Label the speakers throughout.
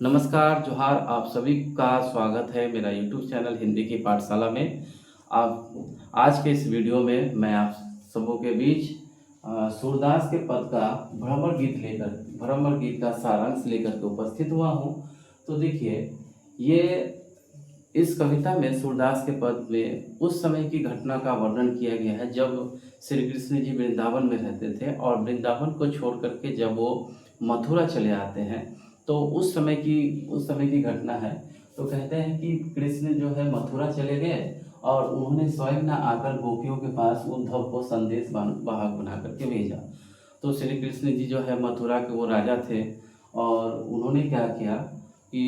Speaker 1: नमस्कार, जोहार, आप सभी का स्वागत है मेरा यूट्यूब चैनल हिंदी की पाठशाला में। आप आज के इस वीडियो में मैं आप सबों के बीच सूरदास के पद का भ्रमर गीत का सारांश लेकर के उपस्थित हुआ हूँ। तो देखिए, ये इस कविता में सूरदास के पद में उस समय की घटना का वर्णन किया गया है जब श्री कृष्ण जी वृंदावन में रहते थे, और वृंदावन को छोड़ करके जब वो मथुरा चले आते हैं तो उस समय की घटना है। तो कहते हैं कि कृष्ण जो है मथुरा चले गए और उन्होंने स्वयं ना आकर गोपियों के पास उद्धव को संदेश वाहक बना करके भेजा। तो श्री कृष्ण जी जो है मथुरा के वो राजा थे, और उन्होंने क्या किया कि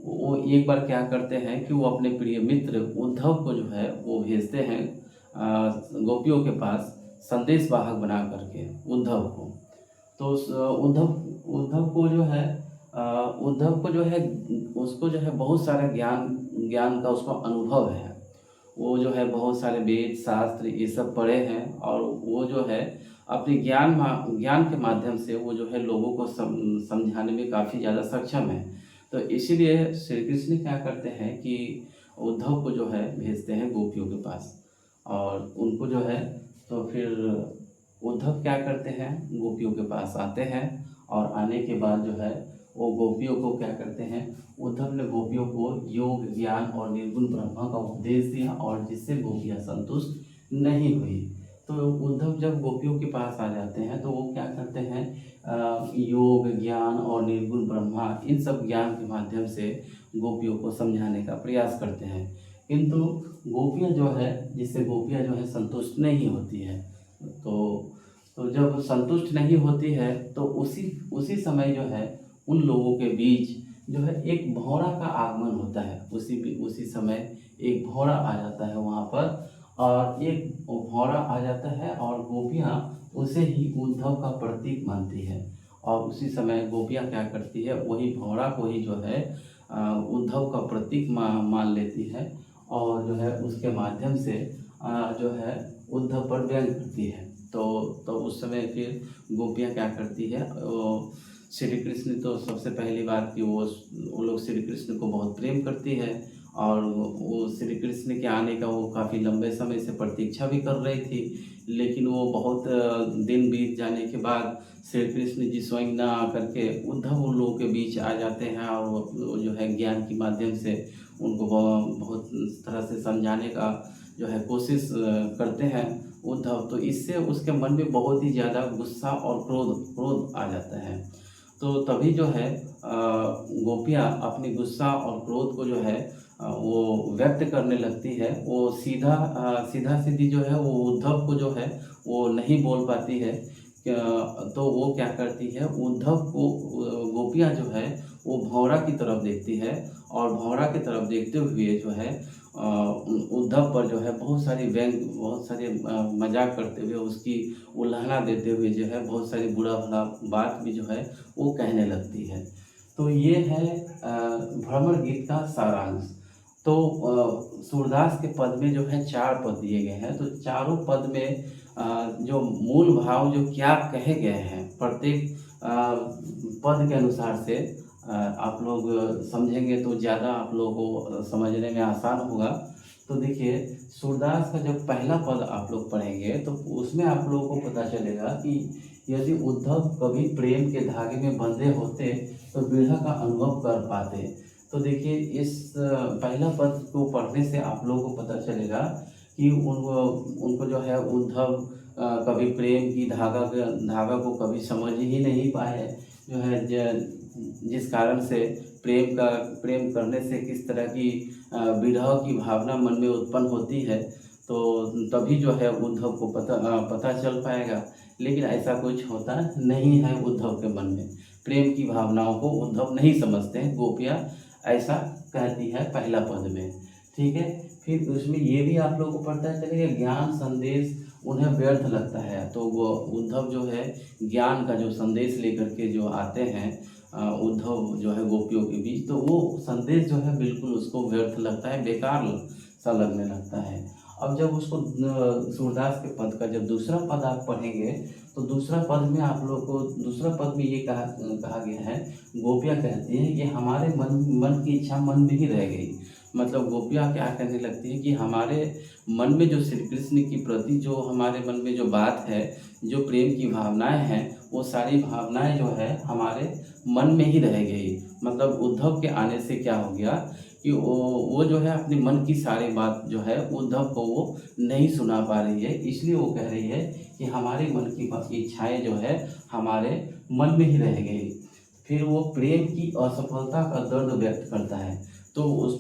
Speaker 1: वो एक बार क्या करते हैं कि वो अपने प्रिय मित्र उद्धव को जो है वो भेजते हैं गोपियों के पास संदेश वाहक बना करके उद्धव को। तो उद्धव को जो है उसको जो है बहुत सारा ज्ञान ज्ञान का उसको अनुभव है। वो जो है बहुत सारे वेद शास्त्र ये सब पढ़े हैं, और वो जो है अपने ज्ञान के माध्यम से वो जो है लोगों को समझाने में काफ़ी ज़्यादा सक्षम है। तो इसीलिए श्री कृष्ण क्या करते हैं कि उद्धव को जो है भेजते हैं गोपियों के पास, और उनको जो है तो फिर उद्धव क्या करते हैं, गोपियों के पास आते हैं, और आने के बाद जो है वो गोपियों को क्या करते हैं, उद्धव ने गोपियों को योग ज्ञान और निर्गुण ब्रह्मा का उपदेश दिया, और जिससे गोपियाँ संतुष्ट नहीं हुई। तो उद्धव जब गोपियों के पास आ जाते हैं तो वो क्या करते हैं, योग ज्ञान और निर्गुण ब्रह्मा इन सब ज्ञान के माध्यम से गोपियों को समझाने का प्रयास करते हैं, किंतु गोपियाँ जो है संतुष्ट नहीं होती है। तो जब संतुष्ट नहीं होती है तो उसी समय जो है उन लोगों के बीच जो है एक भौरा का आगमन होता है। उसी समय एक भौरा आ जाता है वहाँ पर, और एक भौरा आ जाता है और गोपियाँ उसे ही उद्धव का प्रतीक मानती है, और उसी समय गोपियाँ क्या करती है, वही भौरा को ही जो है उद्धव का प्रतीक मान लेती है, और जो है उसके माध्यम से जो है उद्धव पर व्यंग करती है। तो उस समय फिर गोपियाँ क्या करती है, श्री कृष्ण तो सबसे पहली बात कि वो लोग श्री कृष्ण को बहुत प्रेम करती है, और वो श्री कृष्ण के आने का वो काफ़ी लंबे समय से प्रतीक्षा भी कर रही थी। लेकिन वो बहुत दिन बीत जाने के बाद श्री कृष्ण जी स्वयं ना आकर के उद्धव उन लोगों के बीच आ जाते हैं, और वो जो है ज्ञान के माध्यम से उनको बहुत तरह से समझाने का जो है कोशिश करते हैं उद्धव। तो इससे उसके मन में बहुत ही ज़्यादा गुस्सा और क्रोध आ जाता है। तो तभी जो है गोपियाँ अपनी गुस्सा और क्रोध को जो है वो व्यक्त करने लगती है। वो सीधा सीधी जो है वो उद्धव को जो है वो नहीं बोल पाती है। तो वो क्या करती है, उद्धव को गोपियाँ जो है वो भंवरा की तरफ देखती है, और भंवरा की तरफ देखते हुए जो है उद्धव पर जो है बहुत सारे मजाक करते हुए उसकी उल्लाहना देते हुए जो है बहुत सारी बुरा भला बात भी जो है वो कहने लगती है। तो ये है भ्रमर गीत का सारांश। तो सूरदास के पद में जो है 4 पद दिए गए हैं, तो चारों पद में जो मूल भाव जो क्या कहे गए हैं प्रत्येक पद के अनुसार से आप लोग समझेंगे तो ज़्यादा आप लोगों को समझने में आसान होगा। तो देखिए, सूरदास का जब पहला पद आप लोग पढ़ेंगे तो उसमें आप लोगों को पता चलेगा कि यदि उद्धव कभी प्रेम के धागे में बंधे होते तो विरह का अनुभव कर पाते। तो देखिए, इस पहला पद को पढ़ने से आप लोगों को पता चलेगा कि उनको जो है उद्धव कभी प्रेम की धागा को कभी समझ ही नहीं पाए, जो है जिस कारण से प्रेम करने से किस तरह की विरह की भावना मन में उत्पन्न होती है। तो तभी जो है उद्धव को पता चल पाएगा। लेकिन ऐसा कुछ होता नहीं है उद्धव के मन में, प्रेम की भावनाओं को उद्धव नहीं समझते हैं, गोपियाँ ऐसा कहती है पहला पद में। ठीक है, फिर उसमें ये भी आप लोगों को पता चलेगा ज्ञान संदेश उन्हें व्यर्थ लगता है। तो वो उद्धव जो है ज्ञान का जो संदेश लेकर के जो आते हैं उद्धव जो है गोपियों के बीच, तो वो संदेश जो है बिल्कुल उसको व्यर्थ लगता है, बेकार सा लगने लगता है। अब जब उसको सूरदास के पद का जब दूसरा पद आप पढ़ेंगे तो दूसरा पद में आप लोग को दूसरा पद में ये कहा कहा गया है, गोपियाँ कहती हैं कि हमारे मन की इच्छा मन में ही रह गई। मतलब गोपियाँ क्या करने लगती हैं कि हमारे मन में जो श्री कृष्ण के प्रति जो हमारे मन में जो बात है, जो प्रेम की भावनाएँ हैं, वो सारी भावनाएँ जो है हमारे मन में ही रह गई। मतलब उद्धव के आने से क्या हो गया कि वो जो है अपने मन की सारी बात जो है उद्धव को वो नहीं सुना पा रही है, इसलिए वो कह रही है कि हमारे मन की इच्छाएँ जो है हमारे मन में ही रह गई। फिर वो प्रेम की असफलता का दर्द व्यक्त करता है। तो उस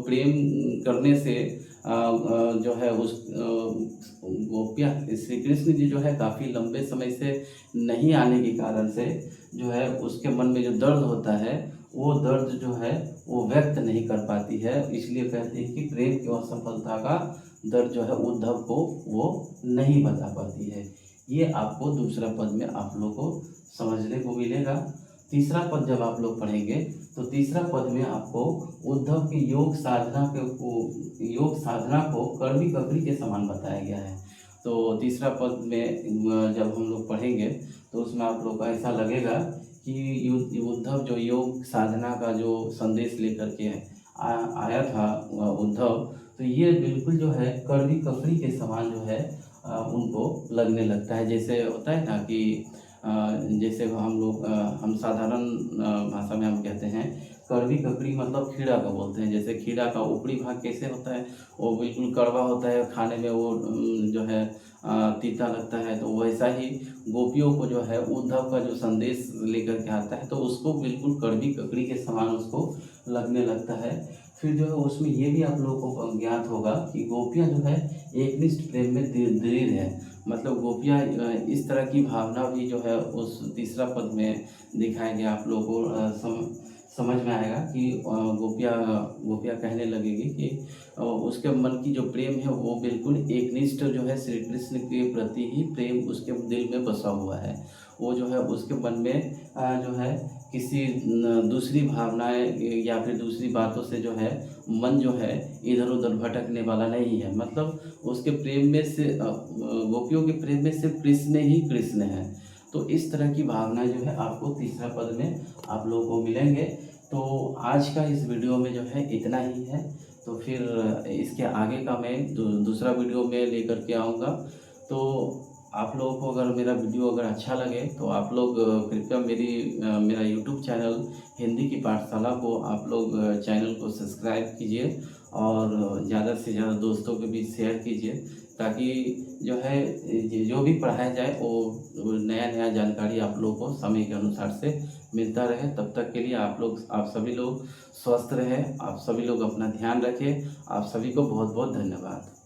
Speaker 1: प्रेम करने से जो है उस गोपियाँ श्री कृष्ण जी जो है काफ़ी लंबे समय से नहीं आने के कारण से जो है उसके मन में जो दर्द होता है, वो दर्द जो है वो व्यक्त नहीं कर पाती है। इसलिए कहते हैं कि प्रेम की असफलता का दर्द जो है उद्धव को वो नहीं बता पाती है। ये आपको दूसरा पद में आप लोग को समझने को मिलेगा। तीसरा पद जब आप लोग पढ़ेंगे तो तीसरा पद में आपको उद्धव की योग साधना को कड़वी ककड़ी के समान बताया गया है। तो तीसरा पद में जब हम लोग पढ़ेंगे तो उसमें आप लोग को ऐसा लगेगा कि उद्धव जो योग साधना का जो संदेश लेकर के आया था उद्धव, तो ये बिल्कुल जो है कड़वी ककड़ी के समान जो है उनको लगने लगता है। जैसे होता है ना कि जैसे हम साधारण भाषा में हम कहते हैं कड़वी ककड़ी, मतलब खीरा का बोलते हैं। जैसे खीरा का ऊपरी भाग कैसे होता है, वो बिल्कुल कड़वा होता है, खाने में वो जो है तीता लगता है। तो वैसा ही गोपियों को जो है उद्धव का जो संदेश लेकर के आता है तो उसको बिल्कुल कड़वी ककड़ी के समान उसको लगने लगता है। फिर जो है उसमें ये भी आप लोगों को ज्ञात होगा कि गोपियाँ जो है एकनिष्ठ प्रेम में दृढ़ है। मतलब गोपियाँ इस तरह की भावना भी जो है उस तीसरा पद में दिखाया गया। आप लोगों को समझ में आएगा कि गोपियाँ कहने लगेगी कि उसके मन की जो प्रेम है वो बिल्कुल एकनिष्ठ जो है श्री कृष्ण के प्रति ही प्रेम उसके दिल में बसा हुआ है। वो जो है उसके मन में जो है किसी दूसरी भावनाएं या फिर दूसरी बातों से जो है मन जो है इधर उधर भटकने वाला नहीं है। मतलब उसके प्रेम में से गोपियों के प्रेम में सिर्फ कृष्ण ही कृष्ण है। तो इस तरह की भावनाएं जो है आपको तीसरा पद में आप लोगों को मिलेंगे। तो आज का इस वीडियो में जो है इतना ही है। तो फिर इसके आगे का मैं दूसरा वीडियो में लेकर के आऊँगा। तो आप लोगों को अगर मेरा वीडियो अगर अच्छा लगे तो आप लोग कृपया मेरा यूट्यूब चैनल हिंदी की पाठशाला को आप लोग चैनल को सब्सक्राइब कीजिए और ज़्यादा से ज़्यादा दोस्तों के बीच शेयर कीजिए, ताकि जो है जो भी पढ़ाया जाए वो नया जानकारी आप लोगों को समय के अनुसार से मिलता रहे। तब तक के लिए आप सभी लोग स्वस्थ रहें, आप सभी लोग अपना ध्यान रखें। आप सभी को बहुत बहुत धन्यवाद।